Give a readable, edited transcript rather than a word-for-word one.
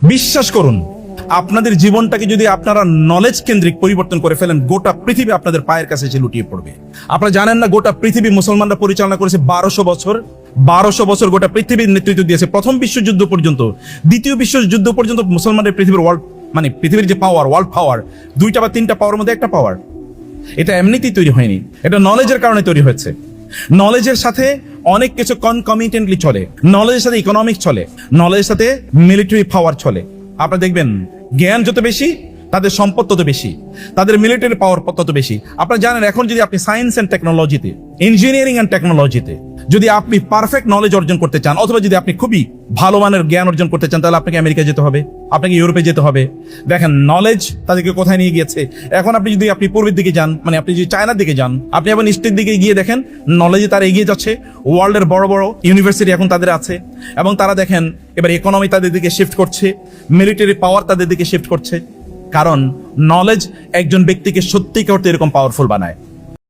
বিশ্বাস করুন, আপনাদের জীবনটাকে যদি আপনারা নলেজ কেন্দ্রিক পরিবর্তন করে ফেলেন, গোটা পৃথিবী আপনাদের পায়ের কাছে এসে লুটিয়ে পড়বে। আপনারা জানেন না, গোটা পৃথিবী মুসলমানরা পরিচালনা করেছে 1200 বছর। 1200 বছর গোটা পৃথিবীর নেতৃত্ব দিয়েছে। প্রথম বিশ্বযুদ্ধ পর্যন্ত, দ্বিতীয় বিশ্বযুদ্ধ পর্যন্ত মুসলমানদের পৃথিবীর পৃথিবীর যে পাওয়ার, ওয়ার্ল্ড পাওয়ার, 2টা বা 3টা পাওয়ার মধ্যে একটা পাওয়ার। এটা এমনিতেই তৈরি হয়নি, এটা নলেজের কারণে তৈরি হয়েছে। নলেজের সাথে অনেক কিছু কনকমিটেন্টলি চলে। নলেজের সাথে ইকোনমিক্স চলে, নলেজের সাথে মিলিটারি পাওয়ার চলে। আপনারা দেখবেন, জ্ঞান যত বেশি, তাদের সম্পদ তত বেশি, তাদের মিলিটারি পাওয়ার তত বেশি। আপনারা জানেন, এখন যদি আপনি সায়েন্স অ্যান্ড টেকনোলজিতে, ইঞ্জিনিয়ারিং অ্যান্ড টেকনোলজিতে যদি আপনি পারফেক্ট নলেজ অর্জন করতে চান, অথবা যদি আপনি খুবই ভালো মানের জ্ঞান অর্জন করতে চান, তাহলে আপনাকে আমেরিকা যেতে হবে, আপনাকে ইউরোপে যেতে হবে। দেখেন নলেজ তাদেরকে কোথায় নিয়ে গিয়েছে। এখন আপনি পূর্বের দিকে যান, আপনি যদি চায়নার দিকে যান, আপনি এখন ইস্টের দিকে গিয়ে দেখেন নলেজে তারা এগিয়ে যাচ্ছে। ওয়ার্ল্ডের বড় বড় ইউনিভার্সিটি এখন তাদের আছে, এবং তারা দেখেন এবার ইকোনমি তাদের দিকে শিফট করছে, মিলিটারি পাওয়ার তাদের দিকে শিফট করছে। কারণ নলেজ একজন ব্যক্তিকে সত্যিকার অর্থে এরকম পাওয়ারফুল বানায়।